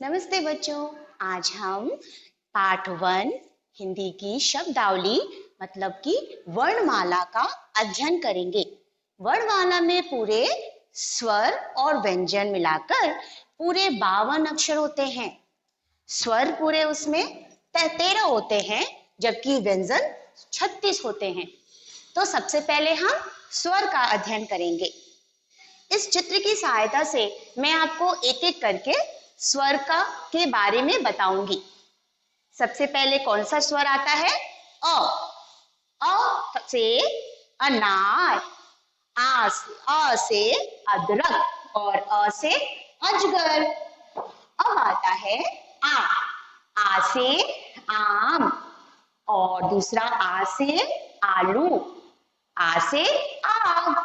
नमस्ते बच्चों। आज हम पाठ 1 हिंदी की शब्दावली मतलब कि वर्णमाला का अध्ययन करेंगे। वर्णमाला में पूरे स्वर और व्यंजन मिलाकर पूरे 52 अक्षर होते हैं। स्वर पूरे उसमें 13 होते हैं जबकि व्यंजन 36 होते हैं। तो सबसे पहले हम स्वर का अध्ययन करेंगे। इस चित्र की सहायता से मैं आपको एक एक करके स्वर का के बारे में बताऊंगी। सबसे पहले कौन सा स्वर आता है? अ से अनार, अ से अदरक और अ से अजगर। अब आता है आ से आम और दूसरा आ से आलू, आ से आग।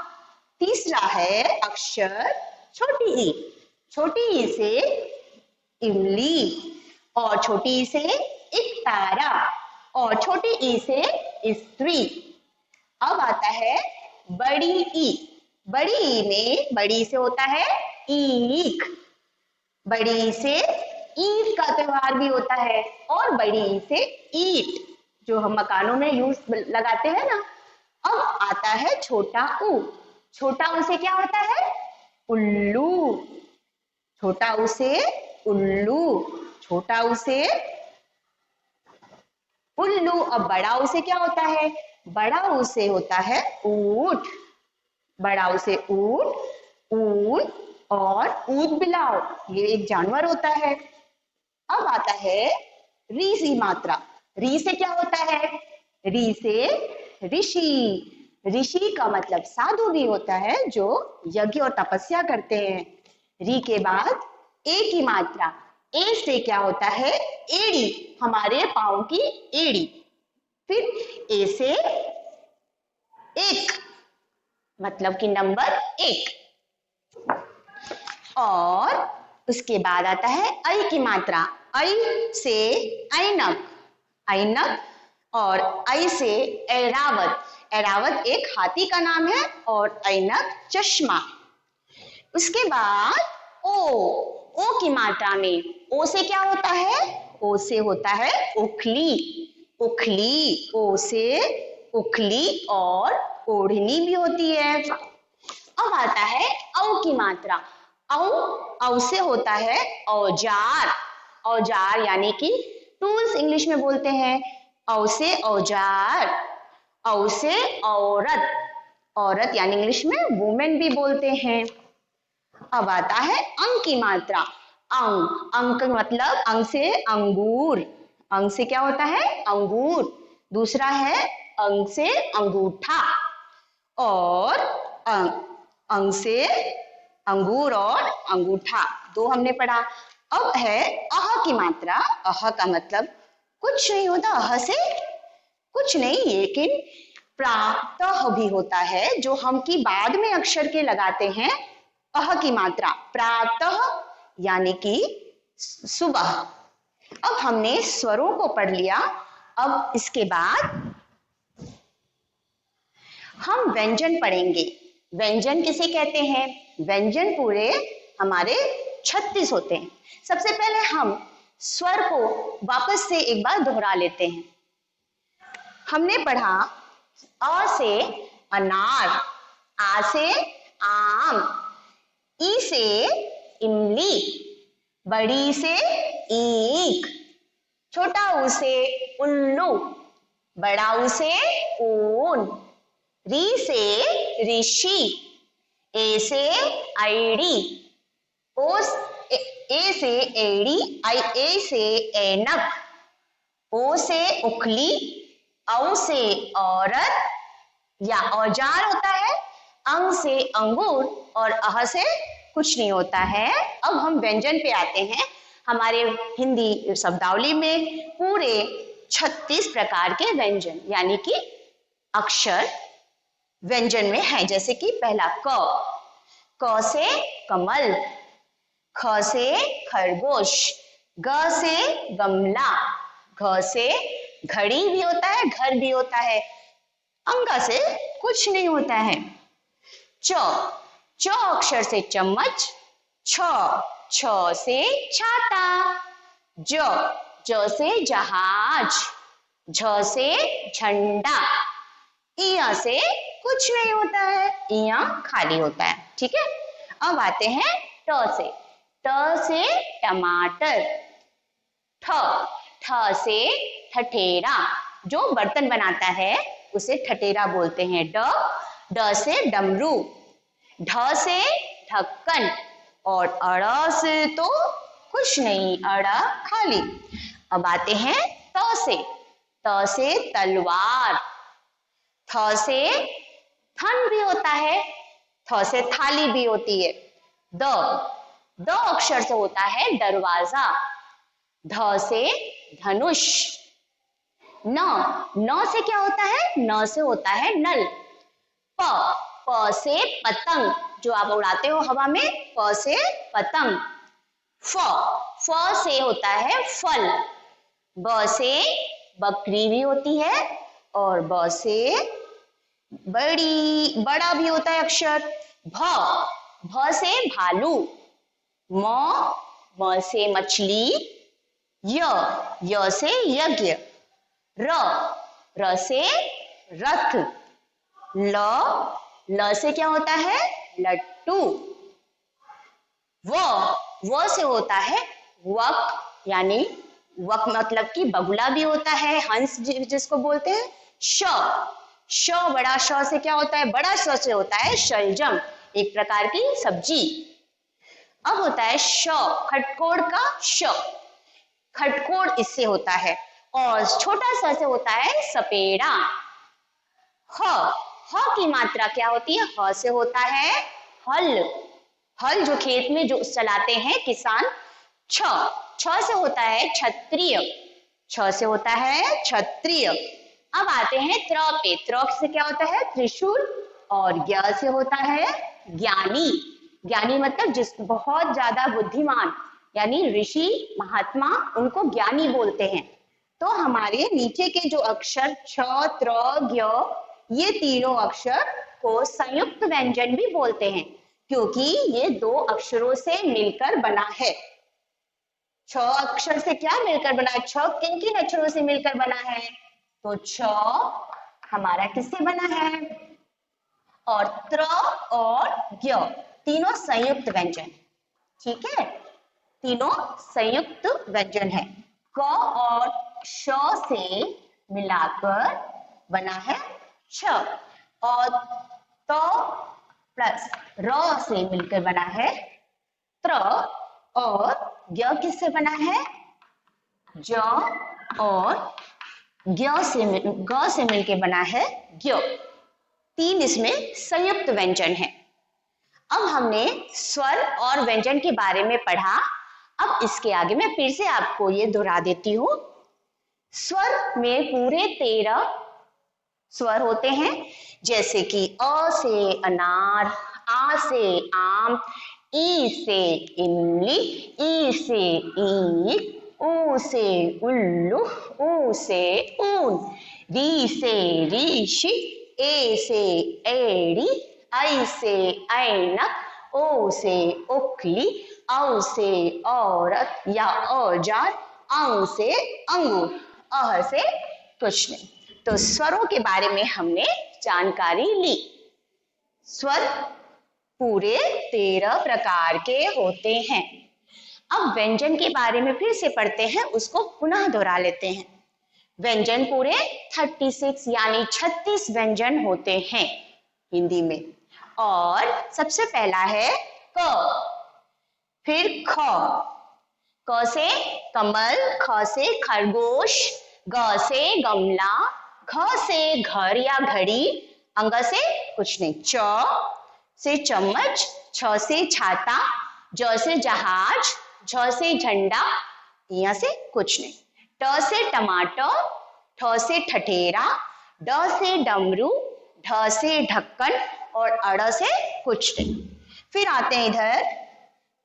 तीसरा है अक्षर छोटी ई से इमली और छोटी ई से एक तारा और छोटी ई से स्त्री। अब आता है बड़ी ई में बड़ी से होता है ईख। बड़ी ई से ईद का त्योहार भी होता है और बड़ी ई से ईट जो हम मकानों में यूज लगाते हैं ना। अब आता है छोटा ऊ। छोटा ऊ से क्या होता है? उल्लू। छोटा ऊ से उल्लू, छोटा ऊ से उल्लू। अब बड़ा ऊ से क्या होता है? बड़ा ऊ से होता है ऊंट। बड़ा ऊ से ऊंट, ऊन और ऊद बिलाव, ये एक जानवर होता है। अब आता है री सी मात्रा। री से क्या होता है? री से ऋषि। ऋषि का मतलब साधु भी होता है जो यज्ञ और तपस्या करते हैं। री के बाद ए की मात्रा। ए से क्या होता है? एड़ी, हमारे पांव की एड़ी। फिर ए से एक मतलब कि नंबर 1। और उसके बाद आता है ऐ की मात्रा। ऐ से ऐनक, ऐनक और ऐ से ऐरावत। ऐरावत एक हाथी का नाम है और ऐनक चश्मा। उसके बाद ओ की मात्रा में ओ से क्या होता है? ओ से होता है उखली। उखली, ओ से उखली और ओढ़नी भी होती है। अब आता है औ की मात्रा। औ से होता है औजार। औजार यानी कि टूल्स इंग्लिश में बोलते हैं। औ से औजार, औ से औरत। औरत यानी इंग्लिश में वुमेन भी बोलते हैं। अब आता है अंक की मात्रा। अंक, अंक मतलब अंक से अंगूर। अंक से क्या होता है? अंगूर। दूसरा है अंक से अंगूठा और अंक से अंगूर और अंगूठा, 2 हमने पढ़ा। अब है अह की मात्रा। अह का मतलब कुछ नहीं होता, अह से कुछ नहीं, लेकिन प्रातः भी होता है जो हम की बाद में अक्षर के लगाते हैं। अह की मात्रा प्रातः यानी कि सुबह। अब हमने स्वरों को पढ़ लिया। अब इसके बाद हम व्यंजन पढ़ेंगे। व्यंजन किसे कहते हैं? व्यंजन पूरे हमारे 36 होते हैं। सबसे पहले हम स्वर को वापस से एक बार दोहरा लेते हैं। हमने पढ़ा अ से अनार, आ से आम, ई से इमली, बड़ी से ईख, छोटा ऊ से उल्लू, बड़ा ऊ से ऊन, री से ऋषि, ए से ऐड़ी, ए से एड़ी, ए से ऐनक, ओ से उखली, औ से औरत या औजार होता है, अंग से अंगूर और अह से कुछ नहीं होता है। अब हम व्यंजन पे आते हैं। हमारे हिंदी शब्दावली में पूरे 36 प्रकार के व्यंजन यानी कि अक्षर व्यंजन में है। जैसे कि पहला क से कमल, ख से खरगोश, ग से गमला, घ से घड़ी भी होता है, घर भी होता है, अंगा से कुछ नहीं होता है। च अक्षर से चम्मच, छ से छाता, ज से जहाज, झ से झंडा, इया से कुछ नहीं होता है, इया खाली होता है। ठीक है, अब आते हैं ट से टमाटर, ठ से ठठेरा, जो बर्तन बनाता है उसे ठठेरा बोलते हैं। ड से डमरू, ढ से ढक्कन, और अड़ से तो कुछ नहीं, अड़ा खाली। अब आते हैं त से तलवार, थ से थन भी होता है, थ से थाली भी होती है। द अक्षर से होता है दरवाजा, ध से धनुष। न से क्या होता है, न से होता है नल। प से पतंग, जो आप उड़ाते हो हवा में, प से पतंग। फ से होता है फल, ब से बकरी भी होती है, और ब से बड़ा भी होता है अक्षर। भ से भालू, म से मछली, य से यज्ञ, र से रथ, ल से क्या होता है, लट्टू। व से होता है वक, यानी वक मतलब कि बगुला भी होता है, हंस जिसको बोलते हैं। बड़ा श से क्या होता है, बड़ा श से होता है शलजम, एक प्रकार की सब्जी। अब होता है श, खटकोड़ का श, खटकोड़ इससे होता है। और छोटा स से होता है सपेड़ा। ह की मात्रा क्या होती है, ह से होता है हल, जो खेत में जो चलाते हैं किसान। छ से होता है क्षत्रिय, छ से होता है क्षत्रिय। अब आते हैं त्र से क्या होता है, त्रिशूल, और ज्ञ से होता है ज्ञानी मतलब जिस बहुत ज्यादा बुद्धिमान, यानी ऋषि महात्मा, उनको ज्ञानी बोलते हैं। तो हमारे नीचे के जो अक्षर छ, त्र, ज्ञ, ये तीनों अक्षर को संयुक्त व्यंजन भी बोलते हैं, क्योंकि ये दो अक्षरों से मिलकर बना है। छ अक्षर से क्या मिलकर बना है, छ किन किन अक्षरों से मिलकर बना है, तो छ हमारा किससे बना है, और त्र और ज्ञ तीनों संयुक्त व्यंजन। ठीक है, तीनों संयुक्त व्यंजन है। क और श से मिलाकर बना है छ, और त प्लस र से मिलकर बना है त्र, और ज्ञ किससे बना है, ज, और ग से मिलकर बना है ज्ञ। तीन इसमें संयुक्त व्यंजन है। अब हमने स्वर और व्यंजन के बारे में पढ़ा। अब इसके आगे मैं फिर से आपको ये दोहरा देती हूँ। स्वर में पूरे 13 स्वर होते हैं, जैसे कि अ से अनार, आ से आम, ई से इमली, ई से ईख, ऊ से उल्लू, ऊ से ऊन, री से ऋषि, ए से एड़ी, ऐ से ऐनक, ओ से ओखली, औ से औरत या औजार, औ से अंगूर, अह से कुछ नहीं। तो स्वरों के बारे में हमने जानकारी ली। स्वर पूरे 13 प्रकार के होते हैं। अब व्यंजन के बारे में फिर से पढ़ते हैं, उसको पुनः दोहरा लेते हैं। व्यंजन पूरे 36 यानी 36 व्यंजन होते हैं हिंदी में। और सबसे पहला है क, फिर ख, क से कमल, ख से खरगोश, ग से गमला, घ से घर या घड़ी, अंग से कुछ नहीं, च से चम्मच, छ से छाता, ज से जहाज, झ से झंडा, यहाँ से कुछ नहीं, ट से टमाटर, ठ से ठठेरा, ड से डमरू, ढ से ढक्कन, और अड़ से कुछ नहीं। फिर आते हैं इधर,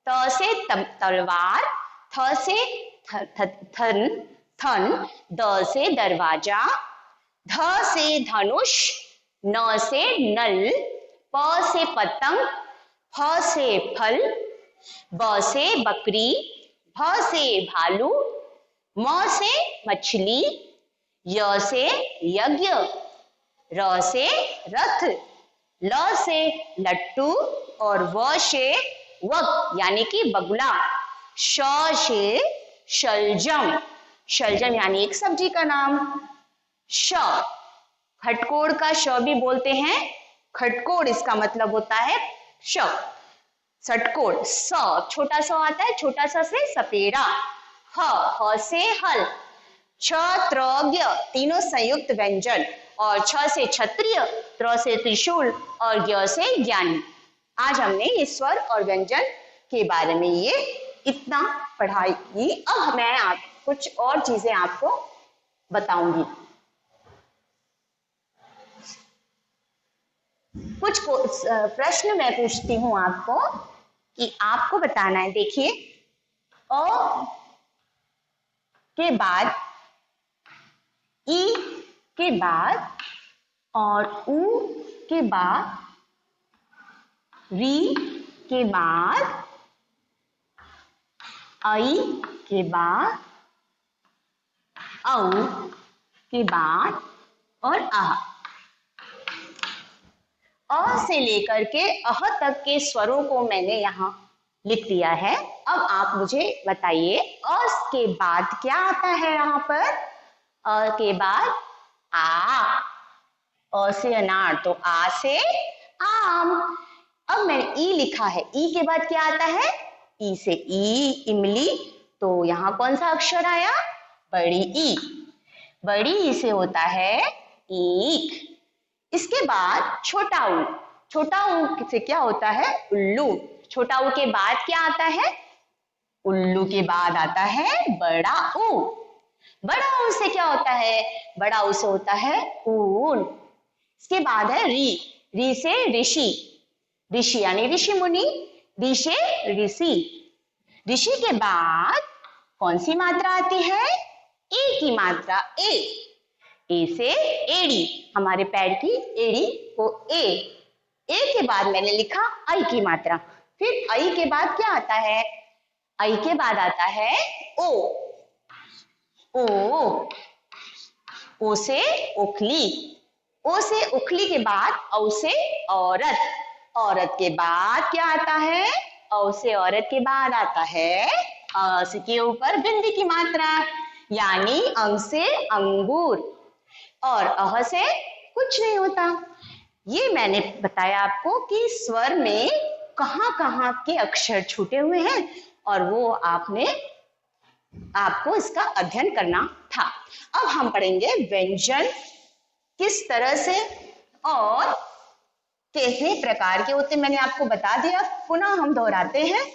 त से तलवार, थ से थन, द से दरवाजा, ध से धनुष, न से नल, प से पतंग, फ से फल, ब से बकरी, भ से भालू, म से मछली, य से यज्ञ, र से रथ, ल से लट्टू और व से वक यानी कि बगुला, श से शलजम, शलजम यानी एक सब्जी का नाम, श खटकोड़ का श भी बोलते हैं, खटकोड़ इसका मतलब होता है श, सटकोड़, स छोटा स आता है, छोटा स से सपेरा, ह से हल, छ त्र ज्ञ तीनों संयुक्त व्यंजन, और छ से क्षत्रिय, त्र से त्रिशूल और ज्ञ से ज्ञानी। आज हमने ये स्वर और व्यंजन के बारे में ये इतना पढ़ाई की। अब मैं आप कुछ और चीजें आपको बताऊंगी। कुछ प्रश्न मैं पूछती हूँ आपको कि आपको बताना है। देखिए, अ के बाद ई के बाद और उ के बाद, री के बाद, आई के बाद, औ के बाद और अ से लेकर के अह तक के स्वरों को मैंने यहाँ लिख दिया है। अब आप मुझे बताइए अ के बाद क्या आता है यहाँ पर? अ के बाद आ, अ से अनार तो आ से आम। अब मैंने ई लिखा है, ई के बाद क्या आता है? ई से इमली, तो यहाँ कौन सा अक्षर आया? बड़ी ई। बड़ी ई से होता है ईख। इसके बाद छोटा ऊ, छोटा ऊ से क्या होता है? उल्लू। छोटा ऊ के बाद क्या आता है? उल्लू के बाद आता है बड़ा ऊ। बड़ा ऊ से क्या होता है? बड़ा ऊ से होता है ऊन। इसके बाद है री, री से ऋषि, ऋषि यानी ऋषि मुनि, ऋ से ऋषि। ऋषि के बाद कौन सी मात्रा आती है? ए की मात्रा, ए से एड़ी, हमारे पैर की एड़ी को ए के बाद मैंने लिखा आई की मात्रा। फिर आई के बाद क्या आता है? आई के बाद आता है ओ, ओ से ओखली, ओ से उखली के बाद औ से औरत, औरत के बाद क्या आता है? औ से औरत के बाद आता है अ के ऊपर बिंदी की मात्रा, यानी अंग से अंगूर, और अह से कुछ नहीं होता। ये मैंने बताया आपको कि स्वर में कहाँ कहाँ के अक्षर छूटे हुए हैं, और वो आपको इसका अध्ययन करना था। अब हम पढ़ेंगे व्यंजन किस तरह से और कैसे प्रकार के होते, मैंने आपको बता दिया। पुनः हम दोहराते हैं,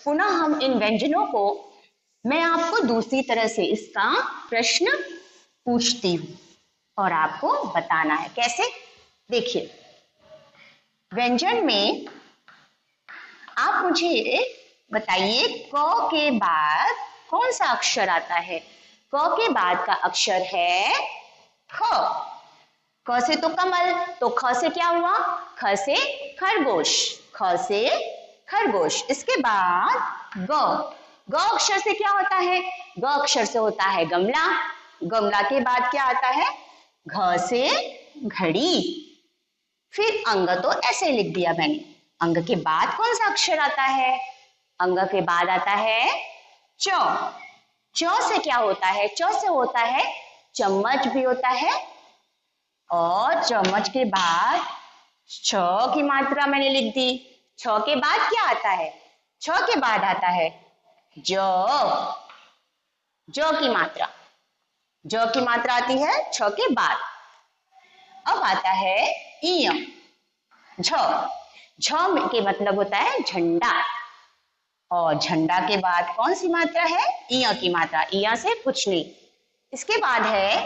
पुनः हम इन व्यंजनों को, मैं आपको दूसरी तरह से इसका प्रश्न पूछती हूँ और आपको बताना है कैसे। देखिए, व्यंजन में आप मुझे बताइए क के बाद कौन सा अक्षर आता है? क के बाद का अक्षर है ख। क से तो कमल, तो ख से क्या हुआ? ख से खरगोश, ख से खरगोश। इसके बाद ग, ग अक्षर से क्या होता है? ग अक्षर से होता है गमला, गमला के बाद क्या आता है? घ से घड़ी। फिर अंग तो ऐसे लिख दिया मैंने। अंग के बाद कौन सा अक्षर आता है? अंग के बाद आता है च। च से क्या होता है? च से होता है चम्मच भी होता है, और चम्मच के बाद छ की मात्रा मैंने लिख दी। छ के बाद क्या आता है? छ के बाद आता है ज, ज की मात्रा, ज की मात्रा आती है छ के बाद। अब आता है इय, झ, झ के मतलब होता है झंडा, और झंडा के बाद कौन सी मात्रा है? इय की मात्रा, इय से कुछ नहीं। इसके बाद है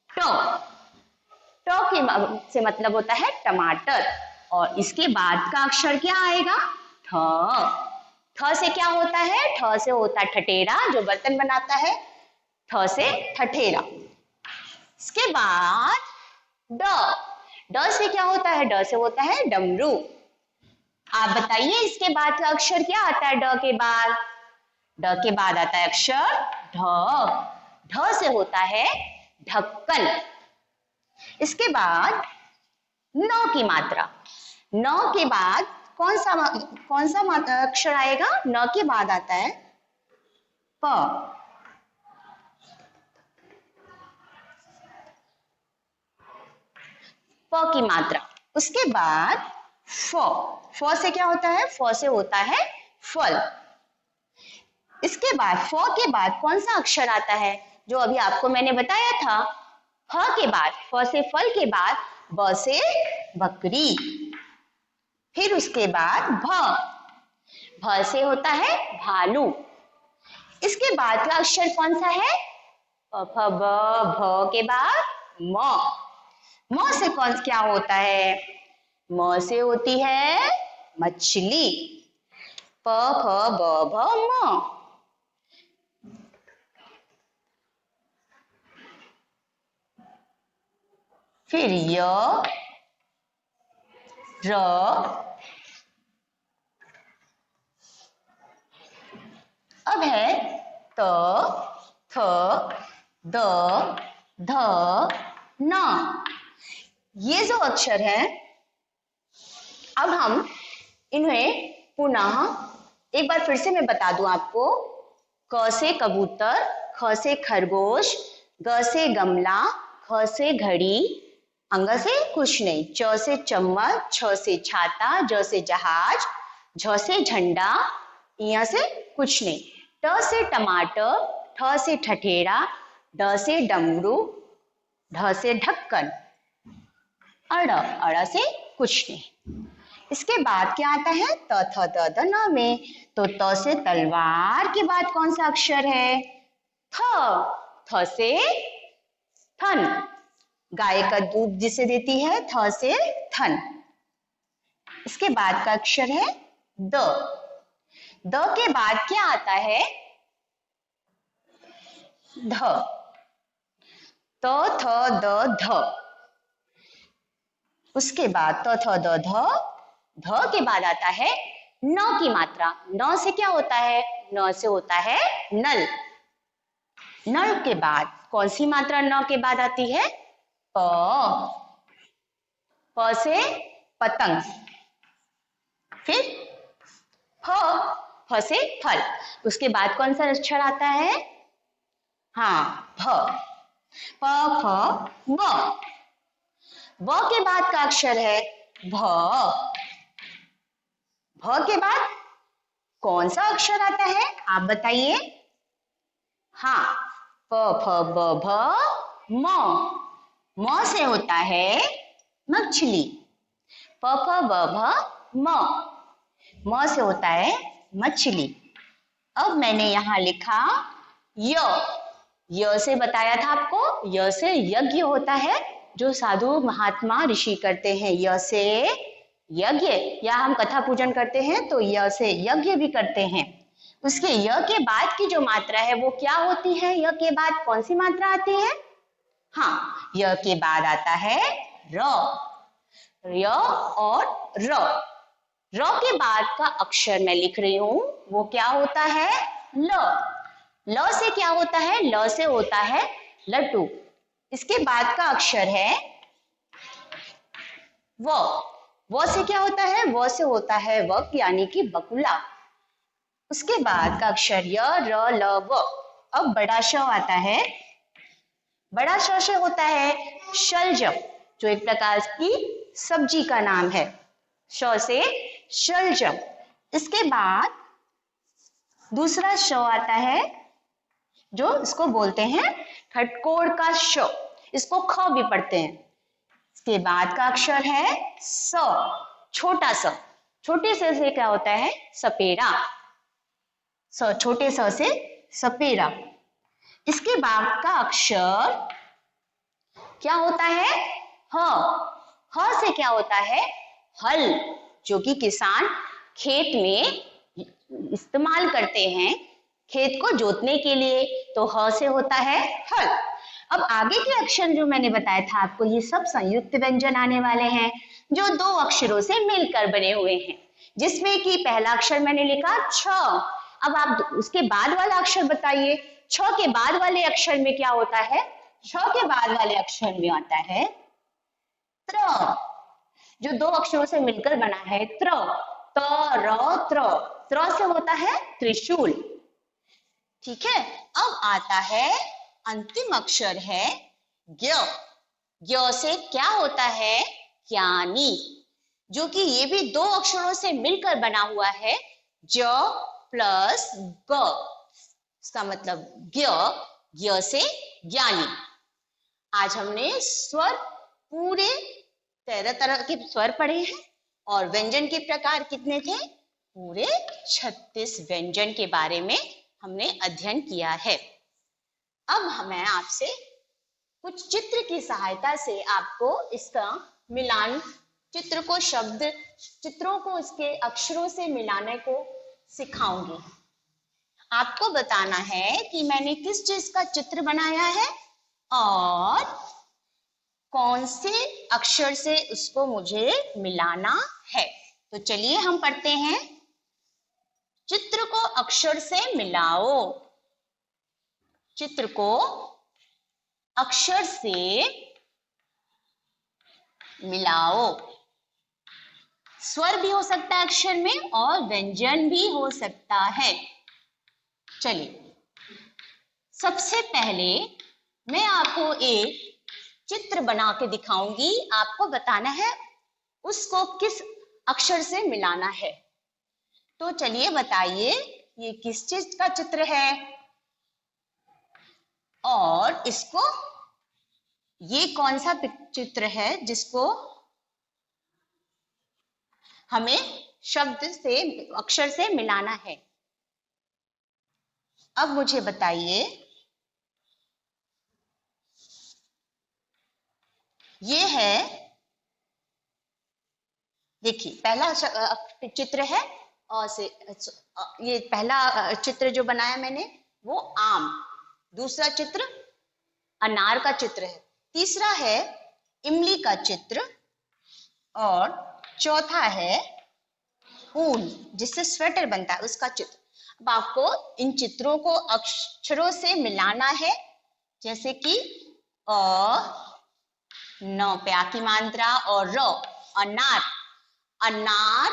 ट, ट के से मतलब होता है टमाटर, और इसके बाद का अक्षर क्या आएगा? ठ। ठ से क्या होता है? ठ से होता है ठठेरा, जो बर्तन बनाता है, ठ से ठठेरा। इसके बाद ड, ड से क्या होता है? ड से होता है डमरू, आप बताइए इसके बाद का अक्षर क्या आता है? ड के बाद, ड के बाद आता है अक्षर ढ। ढ से होता है ढक्कन। इसके बाद न की मात्रा, न के बाद कौन सा अक्षर आएगा? न के बाद आता है प। प की मात्रा। उसके बाद फ। फ से क्या होता है? फ से होता है फल। इसके बाद फ के बाद कौन सा अक्षर आता है? जो अभी आपको मैंने बताया था, फ के बाद, फ से फल के बाद ब से बकरी। फिर उसके बाद भ। भ से होता है भालू। इसके बाद का अक्षर कौन सा है? प फ ब। भ के बाद म। म से कौन क्या होता है? म से होती है मछली। प फ ब भ म। फिर य र। अब है त थ द ध न। ये जो अक्षर है, अब हम इन्हें पुनः एक बार फिर से मैं बता दूं आपको। क से कबूतर, ख से खरगोश, ग से गमला, ख से घड़ी, अंग से कुछ नहीं, च से चम्मच, छ से छाता, ज से जहाज, झ से झंडा, य से कुछ नहीं, ट से टमाटर, ठ से ठठेरा, ड से डमरू, ढ से ढक्कन, अड़ से कुछ नहीं। इसके बाद क्या आता है? त थ द ध न में। तो त से तलवार के बाद कौन सा अक्षर है? थ। थ से थन। गाय का दूध जिसे देती है, थ से थन। इसके बाद का अक्षर है द। द के बाद क्या आता है? ध। त थ द ध। उसके बाद त थ द ध। ध के बाद आता है न की मात्रा। न से क्या होता है? न से होता है नल। नल के बाद कौन सी मात्रा न के बाद आती है? प। प से पतंग। फिर फ। फ से फल। उसके बाद कौन सा अक्षर आता है? हाँ, भ। प फ ब। ब के बाद का अक्षर है भ। भ के बाद कौन सा अक्षर आता है? आप बताइए। हाँ, प फ ब भ म। म से होता है मछली। प फ ब भ म। म से होता है मछली। अब मैंने यहां लिखा य। य से बताया था आपको, य से यज्ञ होता है, जो साधु महात्मा ऋषि करते हैं। य से यज्ञ, या हम कथा पूजन करते हैं तो य से यज्ञ भी करते हैं। उसके य के बाद की जो मात्रा है वो क्या होती है? य के बाद कौन सी मात्रा आती है? हाँ, य के बाद आता है र। य और र। र के बाद का अक्षर मैं लिख रही हूं, वो क्या होता है? ल। ल से क्या होता है? ल से होता है लड्डू। इसके बाद का अक्षर है व। व से क्या होता है? व से होता है वक, यानी कि बकुला। उसके बाद का अक्षर य र ल व। अब बड़ा श आता है। बड़ा श से होता है शलजम, जो एक प्रकार की सब्जी का नाम है। श से शलजम। इसके बाद दूसरा श आता है, जो इसको बोलते हैं खटकोड़ का श। इसको ख भी पढ़ते हैं। इसके बाद का अक्षर है स, छोटा स। छोटे से क्या होता है? सपेरा। स, छोटे स से सपेरा। इसके बाद का अक्षर क्या होता है? ह। ह से क्या होता है? हल, जो कि किसान खेत में इस्तेमाल करते हैं खेत को जोतने के लिए। तो ह से होता है हल। अब आगे के अक्षर जो मैंने बताया था आपको, ये सब संयुक्त व्यंजन आने वाले हैं, जो दो अक्षरों से मिलकर बने हुए हैं। जिसमें कि पहला अक्षर मैंने लिखा छ। अब आप उसके बाद वाला अक्षर बताइए, छ के बाद वाले अक्षर में क्या होता है? छ के बाद वाले अक्षर में आता है त्र, जो दो अक्षरों से मिलकर बना है त्र, त र त्र, त्र से होता है त्रिशूल। ठीक है, अब आता है अंतिम अक्षर है ज्ञ। ज्ञ से क्या होता है? ज्ञानी, जो कि ये भी दो अक्षरों से मिलकर बना हुआ है ज प्लस ग, इसका मतलब ज्ञ, ज्ञ से ज्ञानी। आज हमने स्वर पूरे 13 तरह के स्वर पढ़े हैं और व्यंजन के प्रकार कितने थे? पूरे 36 व्यंजन के बारे में हमने अध्ययन किया है। अब मैं आपसे कुछ चित्र की सहायता से आपको इसका मिलान, चित्र को चित्रों को इसके अक्षरों से मिलाने को सिखाऊंगी। आपको बताना है कि मैंने किस चीज का चित्र बनाया है और कौन से अक्षर से उसको मुझे मिलाना है। तो चलिए हम पढ़ते हैं। चित्र को अक्षर से मिलाओ। चित्र को अक्षर से मिलाओ। स्वर भी हो सकता है अक्षर में और व्यंजन भी हो सकता है। चलिए, सबसे पहले मैं आपको एक चित्र बना के दिखाऊंगी। आपको बताना है उसको किस अक्षर से मिलाना है। तो चलिए बताइए, ये किस चीज का चित्र है और इसको, ये कौन सा चित्र है जिसको हमें शब्द से, अक्षर से मिलाना है। अब मुझे बताइए, ये है, देखिए पहला चित्र है और से, ये पहला चित्र जो बनाया मैंने वो आम, दूसरा चित्र अनार का चित्र है, तीसरा है इमली का चित्र और चौथा है ऊन जिससे स्वेटर बनता है उसका चित्र। अब आपको इन चित्रों को अक्षरों से मिलाना है, जैसे कि अ, न पे आ की मात्रा और र, अनार, अनार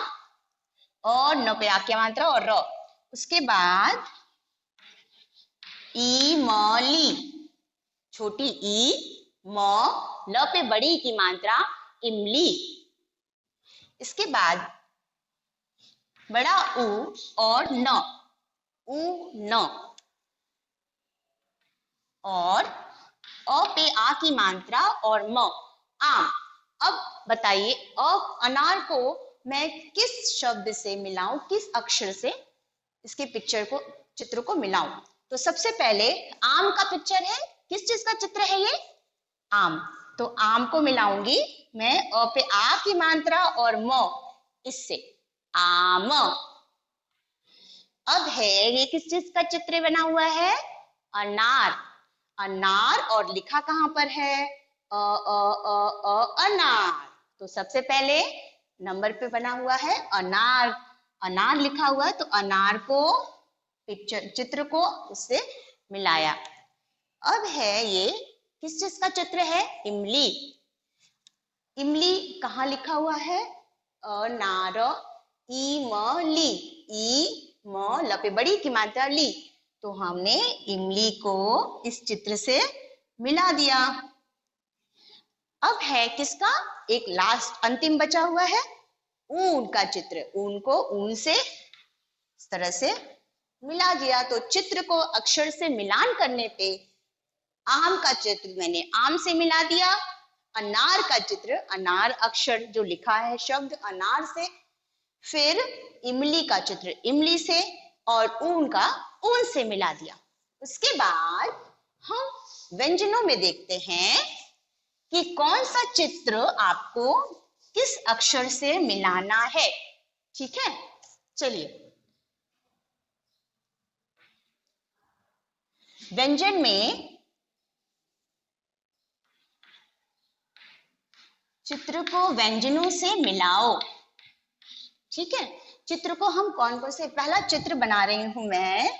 और न पे आ की मात्रा और र। उसके बाद इमली, छोटी ई, म, ल पे बड़ी की मात्रा इमली। इसके बाद बड़ा ऊ और न, ऊ न, और अ पे आ की मात्रा और म, आम। अब बताइए, अनार को मैं किस शब्द से मिलाऊं, किस अक्षर से इसके पिक्चर को, चित्र को मिलाऊं। तो सबसे पहले आम का पिक्चर है, किस चीज का चित्र है ये? आम। तो आम को मिलाऊंगी मैं अ पे आ की मात्रा और म, इससे आम। अब है, ये किस चीज का चित्र बना हुआ है? अनार। अनार, और लिखा कहां पर है? अनार। तो सबसे पहले नंबर पे बना हुआ है अनार, अनार लिखा हुआ है, तो अनार को पिक्चर, चित्र को उससे मिलाया। अब है, ये किस चीज का चित्र है? इमली। इमली कहाँ लिखा हुआ है? अनार, इमली, ई म ल पे बड़ी की मात्रा ली। तो हमने इमली को इस चित्र से मिला दिया। अब है किसका? एक लास्ट अंतिम बचा हुआ है ऊन का चित्र। ऊन को ऊन से इस तरह से मिला दिया। तो चित्र को अक्षर से मिलान करने पे आम का चित्र मैंने आम से मिला दिया, अनार का चित्र, अनार अक्षर जो लिखा है शब्द अनार से, फिर इमली का चित्र इमली से, और ऊन का ऊन से मिला दिया। उसके बाद हम व्यंजनों में देखते हैं कि कौन सा चित्र आपको किस अक्षर से मिलाना है। ठीक है, चलिए। व्यंजन में चित्र को व्यंजनों से मिलाओ। ठीक है, चित्र को हम कौन कौन से, पहला चित्र बना रही हूं मैं,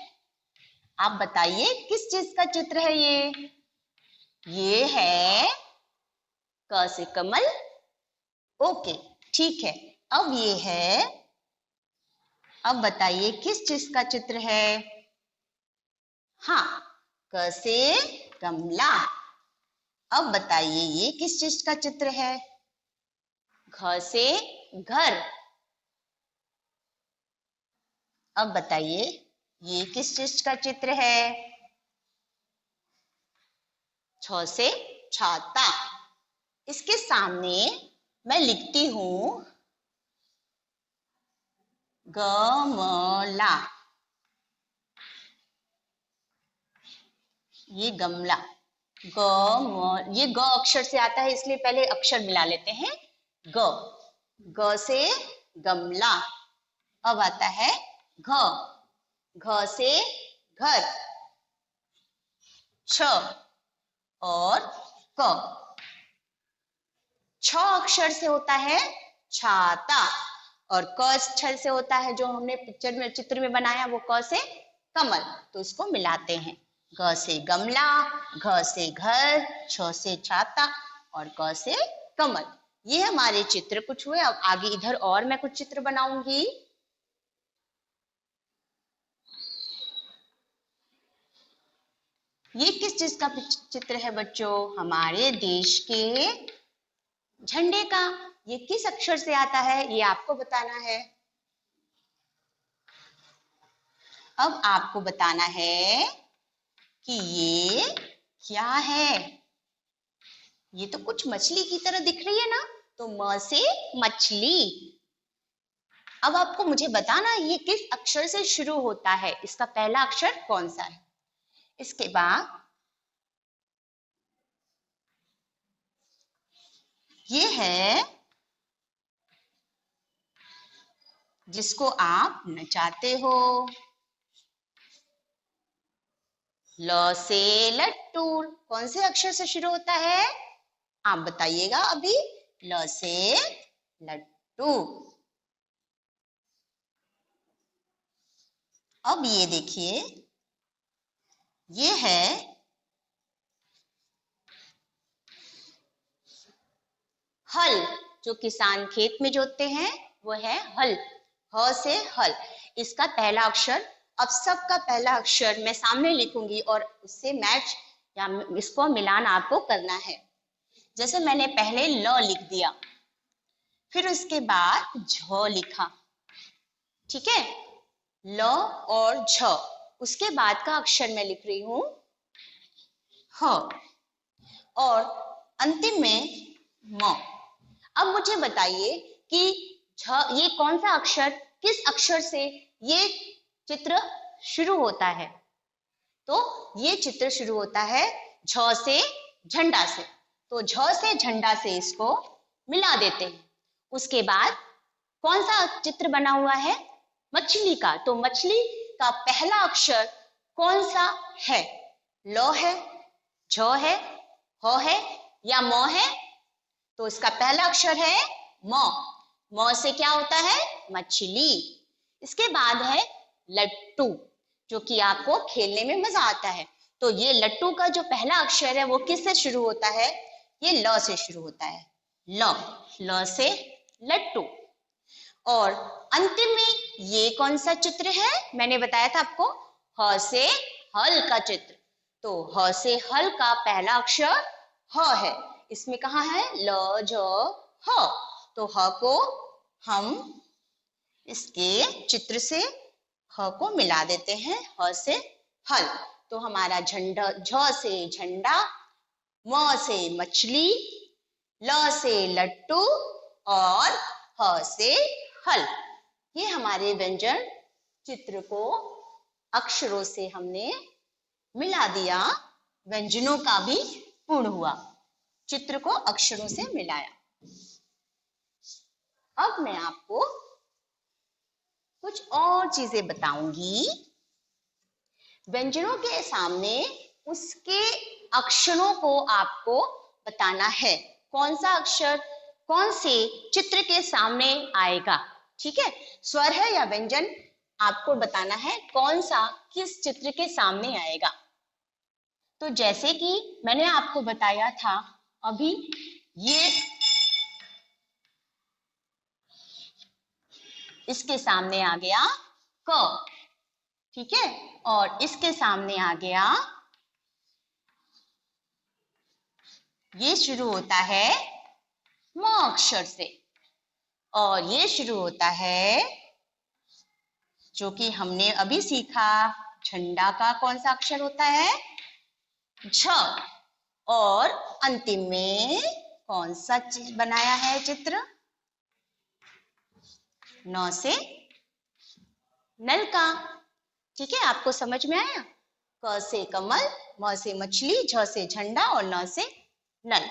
आप बताइए किस चीज का चित्र है ये है क से कमल। ओके, ठीक है। अब ये है, अब बताइए किस चीज का चित्र है? हाँ, क से गमला। अब बताइए ये किस चीज का चित्र है? घ से घर। अब बताइए ये किस चीज का चित्र है? छ से छाता। इसके सामने मैं लिखती हूं गमला। ये गमला, ये ग अक्षर से आता है, इसलिए पहले अक्षर मिला लेते हैं। ग से गमला। अब आता है घ से घर। छ और क। छ अक्षर से होता है छाता, और क अक्षर से होता है, जो हमने चित्र में बनाया वो क से कमल। तो इसको मिलाते हैं, ग से गमला, घ से घर, छ से छाता और क से कमल। ये हमारे चित्र कुछ हुए। अब आगे इधर और मैं कुछ चित्र बनाऊंगी। ये किस चीज का चित्र है बच्चों? हमारे देश के झंडे का। ये किस अक्षर से आता है ये आपको बताना है। अब आपको बताना है कि ये क्या है। ये तो कुछ मछली की तरह दिख रही है ना, तो म से मछली। अब आपको मुझे बताना ये किस अक्षर से शुरू होता है, इसका पहला अक्षर कौन सा है। इसके बाद ये है जिसको आप नचाते हो, ल से लट्टू। कौन से अक्षर से शुरू होता है आप बताइएगा अभी। ल से लट्टू। अब ये देखिए, ये है हल, जो किसान खेत में जोतते हैं वो है हल। ह से हल। इसका पहला अक्षर, अब सबका पहला अक्षर मैं सामने लिखूंगी और उससे मैच या इसको मिलान आपको करना है। जैसे मैंने पहले ल लिख दिया, फिर उसके बाद झ लिखा, ठीक है, ल और झ। उसके बाद का अक्षर मैं लिख रही हूं ह, और अंतिम में म। अब मुझे बताइए कि ये कौन सा अक्षर, किस अक्षर से ये चित्र शुरू होता है। तो ये चित्र शुरू होता है झ से झंडा से। तो झ से झंडा से इसको मिला देते हैं। उसके बाद कौन सा चित्र बना हुआ है? मछली का। तो मछली का पहला अक्षर कौन सा है? ल है, झ है, ह है या म है? तो इसका पहला अक्षर है म। म से क्या होता है? मछली। इसके बाद है लट्टू, जो कि आपको खेलने में मजा आता है। तो ये लट्टू का जो पहला अक्षर है वो किस से शुरू होता है? ये ल से शुरू होता है। ल से लट्टू। और अंतिम में ये कौन सा चित्र है? मैंने बताया था आपको, ह से हल का चित्र। तो ह से हल का पहला अक्षर ह है। इसमें कहाँ है? ल ज ह। तो ह को हम इसके चित्र से ह को मिला देते हैं, ह से हल। तो हमारा झंडा, झ से झंडा, म से मछली, ल से लट्टू और ह से हल। ये हमारे व्यंजन चित्र को अक्षरों से हमने मिला दिया, व्यंजनों का भी पूर्ण हुआ। चित्र को अक्षरों से मिलाया। अब मैं आपको कुछ और चीजें बताऊंगी। व्यंजनों के सामने उसके अक्षरों को आपको बताना है। कौन सा अक्षर कौन से चित्र के सामने आएगा। ठीक है, स्वर है या व्यंजन, आपको बताना है कौन सा किस चित्र के सामने आएगा। तो जैसे कि मैंने आपको बताया था अभी, ये इसके सामने आ गया क, ठीक है, और इसके सामने आ गया, ये शुरू होता है म अक्षर से, और ये शुरू होता है जो कि हमने अभी सीखा, झंडा का कौन सा अक्षर होता है, झ, और अंतिम में कौन सा चीज बनाया है चित्र, न से नल का। ठीक है, आपको समझ में आया? क से कमल, म से मछली, झ से झंडा और न से नल।